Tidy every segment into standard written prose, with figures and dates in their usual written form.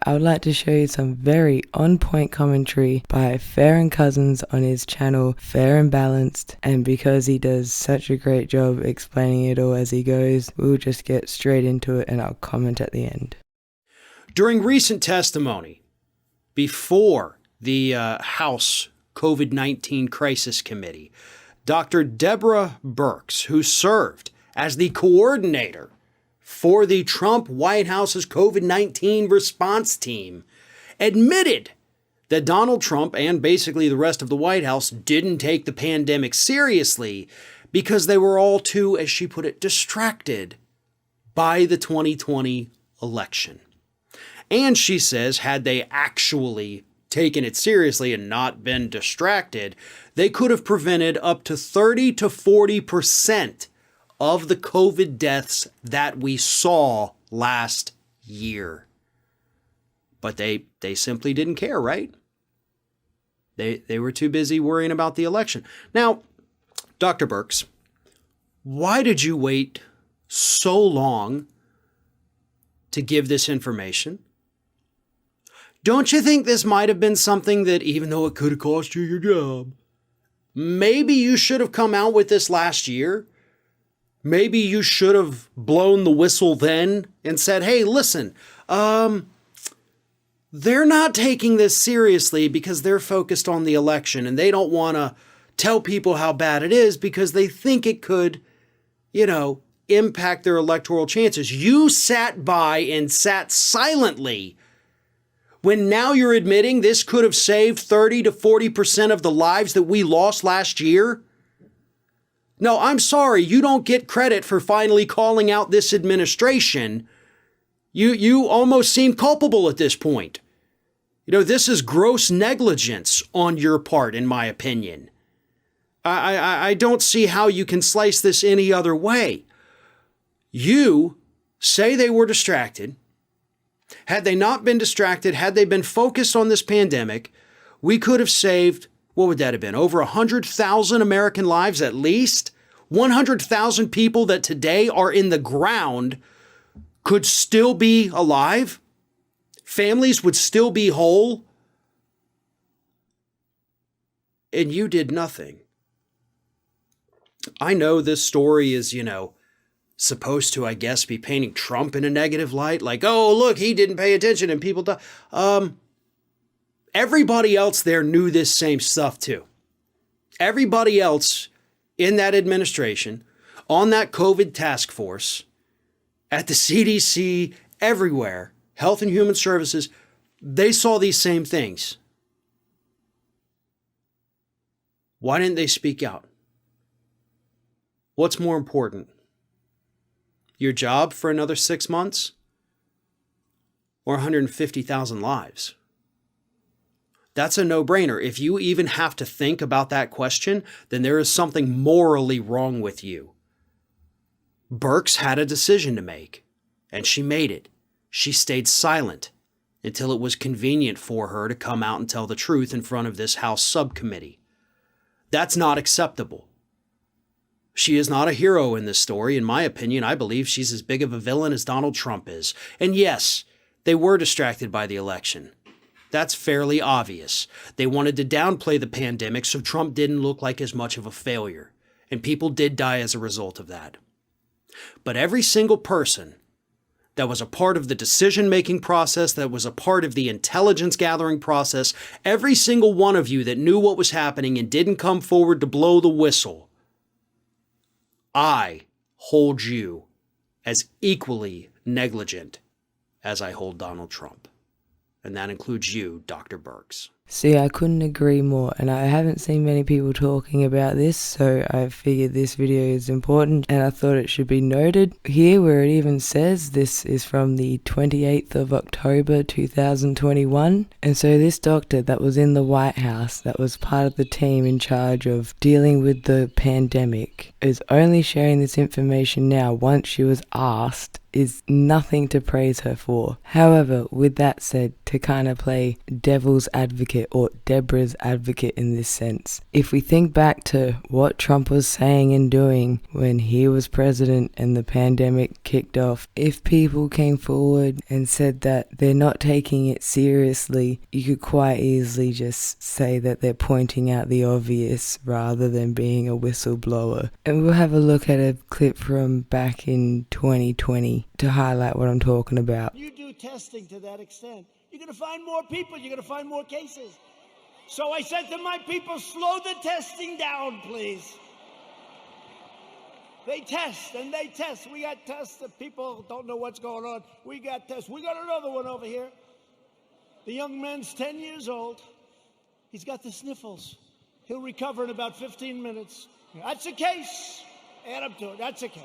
I would like to show you some very on-point commentary by Fair and Cousins on his channel Fair and Balanced, and because he does such a great job explaining it all as he goes, we'll just get straight into it and I'll comment at the end. During recent testimony before the House COVID-19 Crisis Committee, Dr. Deborah Birx, who served as the coordinator for the Trump White House's COVID-19 response team, admitted that Donald Trump and basically the rest of the White House didn't take the pandemic seriously because they were all too, as she put it, distracted by the 2020 election. And she says, had they actually taken it seriously and not been distracted, they could have prevented up to 30 to 40% of the COVID deaths that we saw last year. But they simply didn't care, right? They were too busy worrying about the election. Now, Dr. Birx, why did you wait so long to give this information? Don't you think this might have been something that, even though it could have cost you your job, maybe you should have come out with this last year? Maybe you should have blown the whistle then and said, hey, listen, they're not taking this seriously because they're focused on the election and they don't want to tell people how bad it is because they think it could, impact their electoral chances. You sat by and sat silently when now you're admitting this could have saved 30 to 40% of the lives that we lost last year. No, I'm sorry, you don't get credit for finally calling out this administration. You almost seem culpable at this point. This is gross negligence on your part, in my opinion. I don't see how you can slice this any other way. You say they were distracted. Had they not been distracted, had they been focused on this pandemic, we could have saved, what would that have been? Over 100,000 American lives at least? 100,000 people that today are in the ground could still be alive? Families would still be whole? And you did nothing. I know this story is, supposed to, I guess, be painting Trump in a negative light. Like, oh, look, he didn't pay attention and people died. Everybody else there knew this same stuff too. Everybody else in that administration, on that COVID task force, at the CDC, everywhere, Health and Human Services, they saw these same things. Why didn't they speak out? What's more important? Your job for another 6 months? Or 150,000 lives? That's a no-brainer. If you even have to think about that question, then there is something morally wrong with you. Birx had a decision to make, and she made it. She stayed silent until it was convenient for her to come out and tell the truth in front of this House subcommittee. That's not acceptable. She is not a hero in this story. In my opinion, I believe she's as big of a villain as Donald Trump is. And yes, they were distracted by the election. That's fairly obvious. They wanted to downplay the pandemic so Trump didn't look like as much of a failure. And people did die as a result of that. But every single person that was a part of the decision-making process, that was a part of the intelligence-gathering process, every single one of you that knew what was happening and didn't come forward to blow the whistle, I hold you as equally negligent as I hold Donald Trump. And that includes you, Dr. Birx. See, I couldn't agree more, and I haven't seen many people talking about this, so I figured this video is important, and I thought it should be noted here where it even says this is from the 28th of October 2021, and so this doctor that was in the White House, that was part of the team in charge of dealing with the pandemic, is only sharing this information now once she was asked, is nothing to praise her for. However, with that said, to kind of play devil's advocate advocate, or Deborah's advocate in this sense. If we think back to what Trump was saying and doing when he was president and the pandemic kicked off, if people came forward and said that they're not taking it seriously, you could quite easily just say that they're pointing out the obvious rather than being a whistleblower. And we'll have a look at a clip from back in 2020 to highlight what I'm talking about. You do testing to that extent, you're going to find more people, you're going to find more cases. So I said to my people, slow the testing down, please. They test and they test. We got tests that people don't know what's going on. We got tests. We got another one over here. The young man's 10 years old. He's got the sniffles. He'll recover in about 15 minutes. That's a case. Add up to it. That's a case.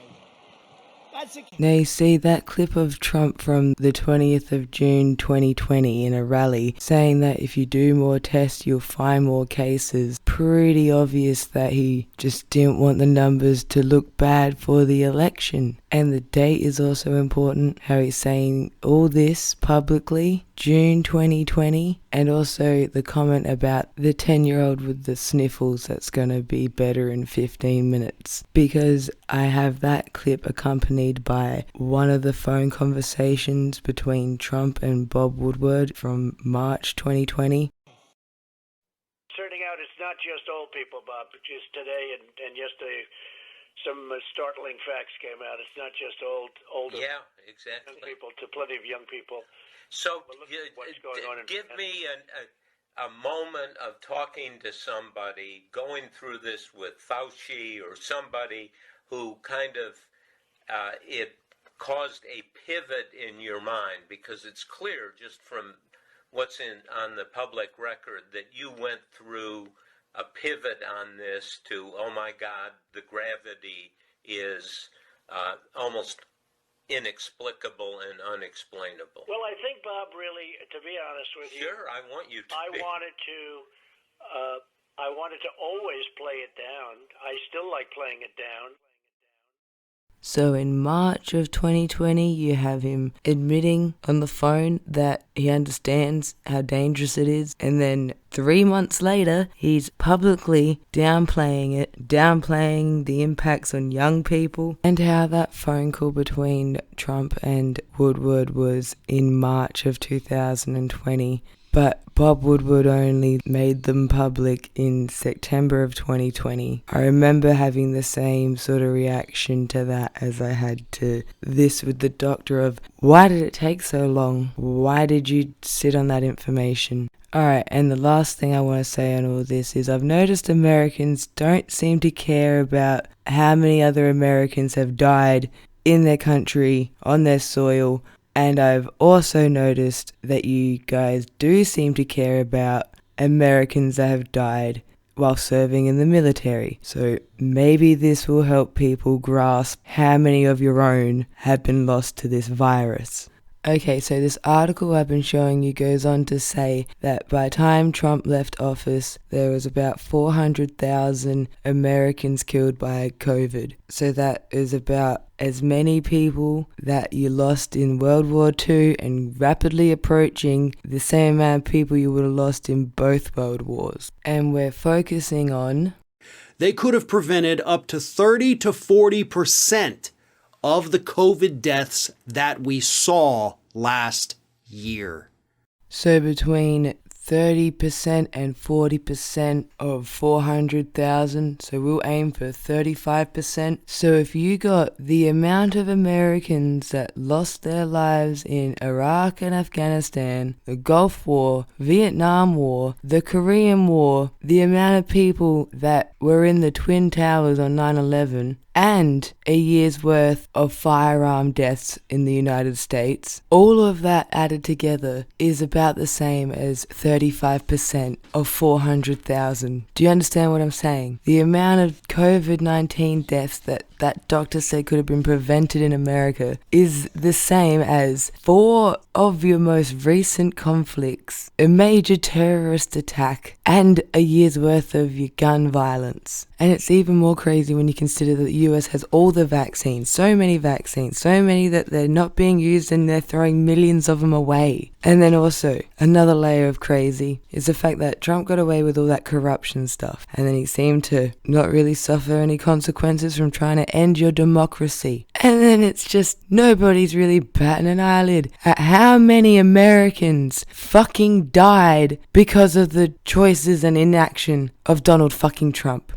Now you see that clip of Trump from the 20th of June 2020 in a rally saying that if you do more tests you'll find more cases. Pretty obvious that he just didn't want the numbers to look bad for the election. And the date is also important, how he's saying all this publicly, June 2020, and also the comment about the 10-year-old with the sniffles that's going to be better in 15 minutes. Because I have that clip accompanied by one of the phone conversations between Trump and Bob Woodward from March 2020. Turning out it's not just old people, Bob, but just today and yesterday. Some startling facts came out. It's not just older exactly. young people, to plenty of young people. So what's going on give me a moment of talking to somebody, going through this with Fauci or somebody who kind of, it caused a pivot in your mind, because it's clear just from what's on the public record that you went through a pivot on this to, oh my God, the gravity is almost inexplicable and unexplainable. Well, I think, Bob, really, to be honest with you, Sure, I want you to. I wanted to always play it down. I still like playing it down. So in March of 2020, you have him admitting on the phone that he understands how dangerous it is. And then 3 months later, he's publicly downplaying it, downplaying the impacts on young people, and how that phone call between Trump and Woodward was in March of 2020. But Bob Woodward only made them public in September of 2020. I remember having the same sort of reaction to that as I had to this with the doctor of, why did it take so long? Why did you sit on that information? Alright, and the last thing I want to say on all this is I've noticed Americans don't seem to care about how many other Americans have died in their country, on their soil. And I've also noticed that you guys do seem to care about Americans that have died while serving in the military. So maybe this will help people grasp how many of your own have been lost to this virus. Okay, so this article I've been showing you goes on to say that by the time Trump left office, there was about 400,000 Americans killed by COVID. So that is about as many people that you lost in World War II and rapidly approaching the same amount of people you would have lost in both world wars. And we're focusing on... They could have prevented up to 30 to 40% of the COVID deaths that we saw last year. So between 30% and 40% of 400,000, so we'll aim for 35%. So if you got the amount of Americans that lost their lives in Iraq and Afghanistan, the Gulf War, Vietnam War, the Korean War, the amount of people that were in the Twin Towers on 9/11, and a year's worth of firearm deaths in the United States, all of that added together is about the same as 35% of 400,000. Do you understand what I'm saying? The amount of COVID-19 deaths that that doctors said could have been prevented in America is the same as 4 of your most recent conflicts, a major terrorist attack, and a year's worth of your gun violence. And it's even more crazy when you consider that the US has all the vaccines, so many that they're not being used and they're throwing millions of them away. And then also, another layer of crazy is the fact that Trump got away with all that corruption stuff, and then he seemed to not really suffer any consequences from trying to end your democracy. And then it's just nobody's really batting an eyelid at how many Americans fucking died because of the choices and inaction of Donald fucking Trump.